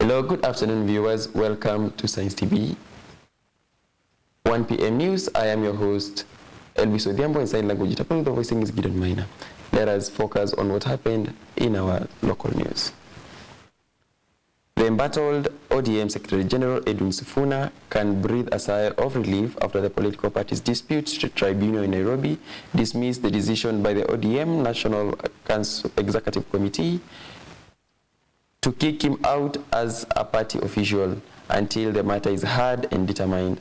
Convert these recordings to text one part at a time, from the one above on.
Hello, good afternoon viewers. Welcome to Science TV. 1 p.m. news. I am your host, Elvis Odhiambo, in sign language. The voicing is Gideon Minor. Let us focus on what happened in our local news. The embattled ODM Secretary General Edwin Sifuna can breathe a sigh of relief after the political parties' dispute tribunal in Nairobi dismissed the decision by the ODM National Council Executive Committee to kick him out as a party official until the matter is heard and determined.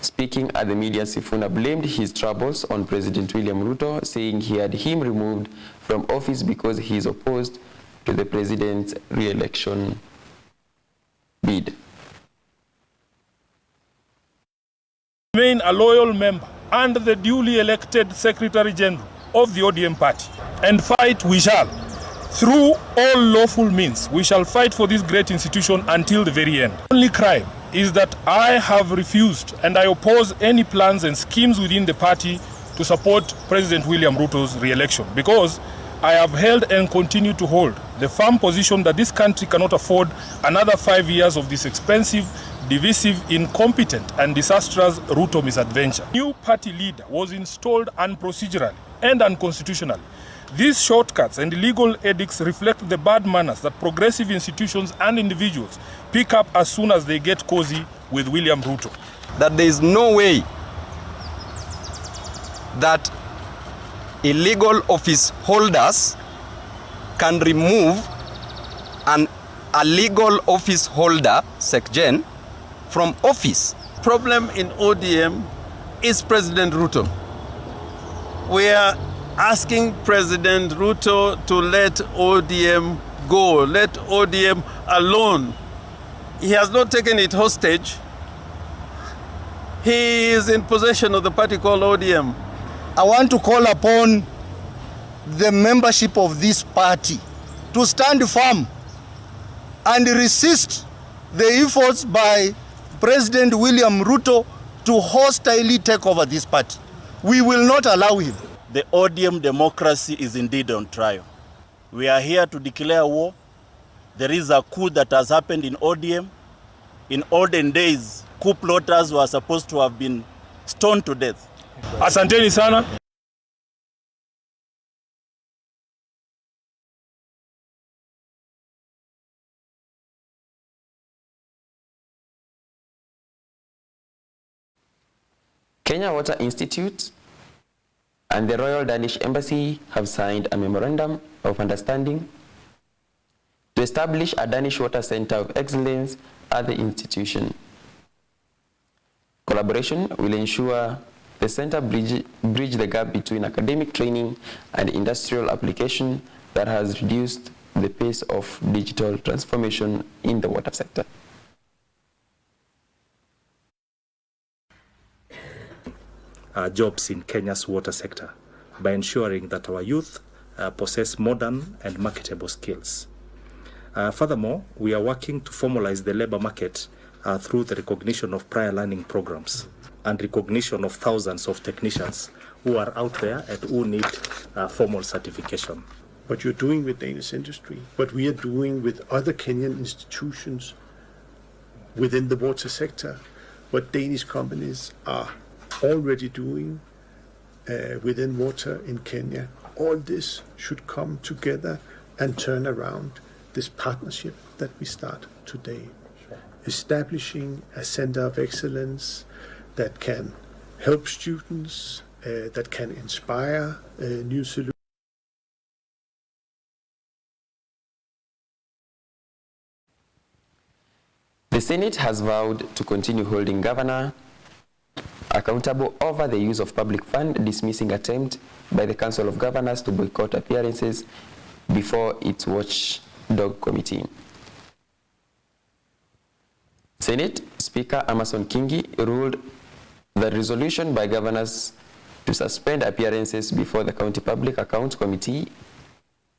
Speaking at the media, Sifuna blamed his troubles on President William Ruto, saying he had him removed from office because he is opposed to the president's re-election bid. Remain a loyal member and the duly elected Secretary General of the ODM party, and fight we shall. Through all lawful means, we shall fight for this great institution until the very end. The only crime is that I have refused and I oppose any plans and schemes within the party to support President William Ruto's re-election, because I have held and continue to hold the firm position that this country cannot afford another 5 years of this expensive, divisive, incompetent and disastrous Ruto misadventure. New party leader was installed unprocedurally and unconstitutionally. These shortcuts and illegal edicts reflect the bad manners that progressive institutions and individuals pick up as soon as they get cozy with William Ruto. That there is no way that illegal office holders can remove a legal office holder, SecGen, from office. Problem in ODM is President Ruto. We are asking President Ruto to let ODM go, let ODM alone. He has not taken it hostage. He is in possession of the party called ODM. I want to call upon the membership of this party to stand firm and resist the efforts by President William Ruto to hostilely take over this party. We will not allow him. The ODM democracy is indeed on trial. We are here to declare war. There is a coup that has happened in ODM. In olden days, coup plotters were supposed to have been stoned to death. Asanteni sana. Kenya Water Institute and the Royal Danish Embassy have signed a memorandum of understanding to establish a Danish Water Center of Excellence at the institution. Collaboration will ensure the center bridge the gap between academic training and industrial application that has reduced the pace of digital transformation in the water sector. Jobs in Kenya's water sector by ensuring that our youth possess modern and marketable skills. Furthermore, we are working to formalize the labor market through the recognition of prior learning programs and recognition of thousands of technicians who are out there and who need formal certification. What you're doing with Danish industry, what we are doing with other Kenyan institutions within the water sector, what Danish companies are already doing within water in Kenya, all this should come together and turn around this partnership that we start today. Establishing a center of excellence that can help students, that can inspire new solutions. The Senate has vowed to continue holding Governor accountable over the use of public fund, dismissing attempt by the Council of Governors to boycott appearances before its watchdog committee. Senate Speaker Amason Kingi ruled the resolution by governors to suspend appearances before the County Public Accounts Committee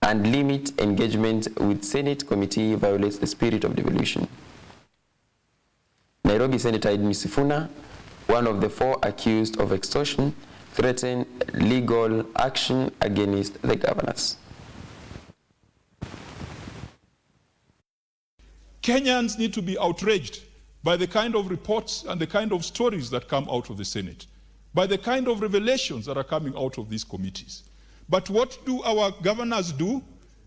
and limit engagement with Senate committee violates the spirit of devolution. Nairobi Senator Edwin Sifuna, one of the 4 accused of extortion, threatened legal action against the governors. Kenyans need to be outraged by the kind of reports and the kind of stories that come out of the Senate, by the kind of revelations that are coming out of these committees. But what do our governors do?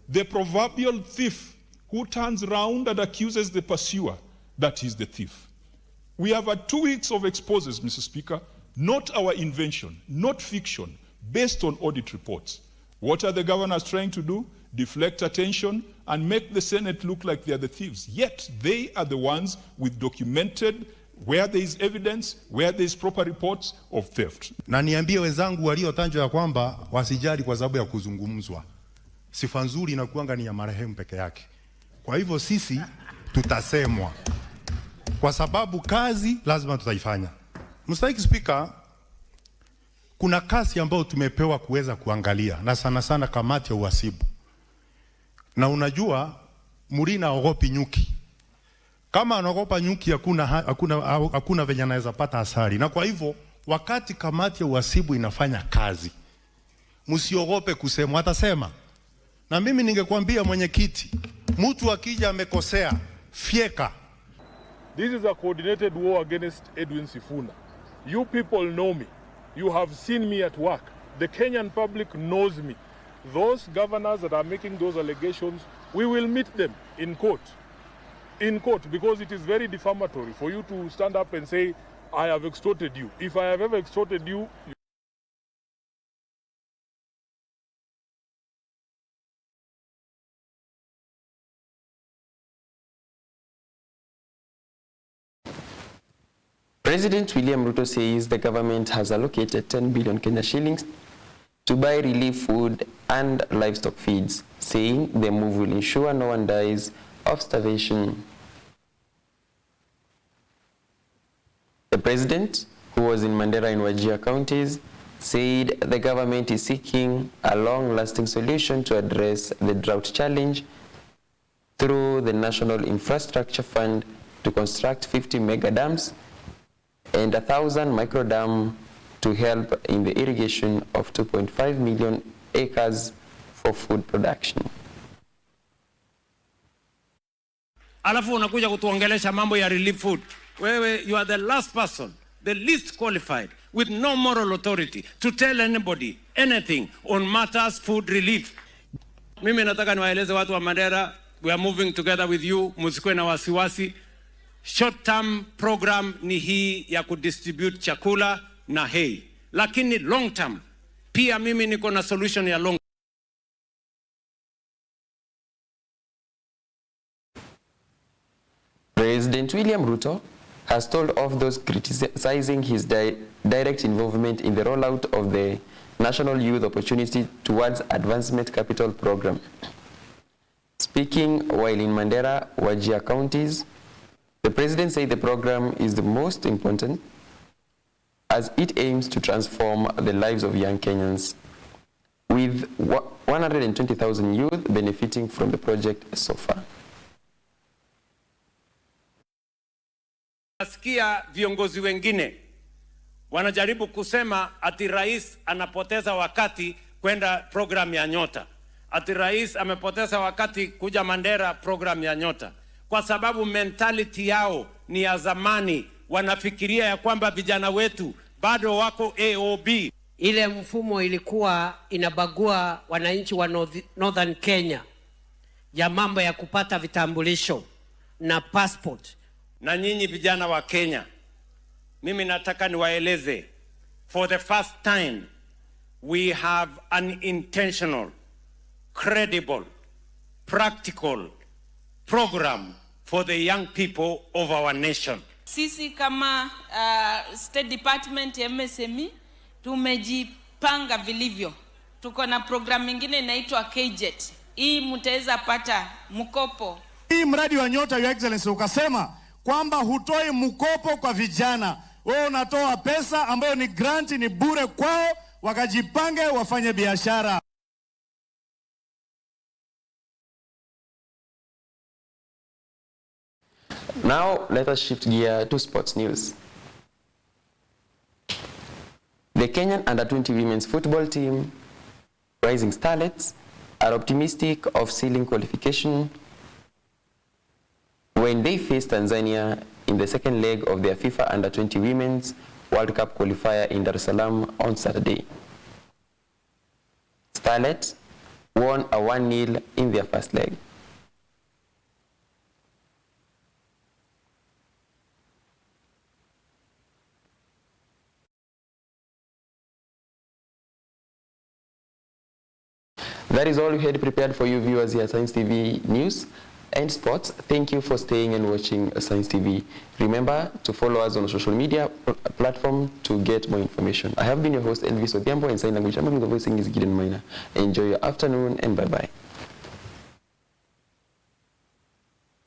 The proverbial thief who turns around and accuses the pursuer that he's the thief. We have had 2 weeks of exposes, Mr. Speaker, not our invention, not fiction, based on audit reports. What are the governors trying to do? Deflect attention and make the Senate look like they are the thieves. Yet they are the ones with documented, where there is evidence, where there is proper reports of theft. Na niambie wenzangu waliotajwa ya kwamba wasijali kwa sababu ya kuzungumzwa. Sifa nzuri inakuanga ni ya marehemu peke yake. Kwa hivyo sisi tutasemwa. Kwa sababu kazi lazima tutaifanya. Mr. Speaker, kuna kazi ambayo tumepewa kuweza kuangalia na sana sana kamati ya uhasibu. Na unajua Murina ogopi nyuki. Kama anaogopa nyuki hakuna venye anaweza pata asali. Na kwa hivyo wakati kamati ya uhasibu inafanya kazi, msiogope kusema, atasema. Na mimi ningekwambia mwenyekiti, mtu akija amekosea, fieka. This is a coordinated war against Edwin Sifuna. You people know me. You have seen me at work. The Kenyan public knows me. Those governors that are making those allegations, we will meet them in court. In court, because it is very defamatory for you to stand up and say, I have extorted you. If I have ever extorted you, President William Ruto says the government has allocated 10 billion Kenya shillings to buy relief food and livestock feeds, saying the move will ensure no one dies of starvation. The president, who was in Mandera and Wajir counties, said the government is seeking a long-lasting solution to address the drought challenge through the National Infrastructure Fund to construct 50 mega dams and 1,000 micro dams to help in the irrigation of 2.5 million acres for food production. Alafu unakuja kutuongelesha mambo ya relief food. Wewe, you are the last person, the least qualified, with no moral authority to tell anybody anything on matters food relief. Mimi nataka niwaeleze watu wa Mandera, we are moving together with you, musikwe na wasiwasi. Short term program ni hii ya kudistribute chakula na hay. Lakini long term, pia mimi niko na solution ya long. President William Ruto has told off those criticizing his direct involvement in the rollout of the National Youth Opportunity Towards Advancement Capital Program. Speaking while in Mandera, Wajir counties, the president said the program is the most important as it aims to transform the lives of young Kenyans, with 120,000 youth benefiting from the project so far. Nasikia viongozi wengine wanajaribu kusema ati rais anapoteza wakati kwenda program ya Nyota. Ati rais amepoteza wakati kuja Mandera program ya Nyota. Kwa sababu mentality yao ni ya zamani, wanafikiria ya kwamba vijana wetu bado wako AOB. Ile mfumo ilikuwa inabagua wananchi wa Northern Kenya ya mambo ya kupata vitambulisho na passport. Na nyinyi vijana wa Kenya, mimi nataka niwaeleze, for the first time we have an intentional, credible, practical program for the young people of our nation. Sisi kama State Department ya MSME tumejipanga vilivyo. Tuko na program nyingine inaitwa KJET. Hii mtaweza pata mkopo. Hii mradi wa Nyota, Your Excellency, ukasema kwamba hutoi mkopo kwa vijana. Wewe unatoa pesa ambayo ni grant, ni bure kwao, wakajipange wafanye biashara. Now, let us shift gear to sports news. The Kenyan under-20 women's football team, Rising Starlets, are optimistic of sealing qualification when when they face Tanzania in the second leg of their FIFA Under-20 Women's World Cup qualifier in Dar es Salaam on Saturday. Starlets won a 1-0 in their first leg. That is all we had prepared for you viewers here at Science TV News and Sports. Thank you for staying and watching Science TV. Remember to follow us on social media platform to get more information. I have been your host Elvis Odhiambo, and sign language. I'm the voicing is Gideon Minor. Enjoy your afternoon and bye-bye.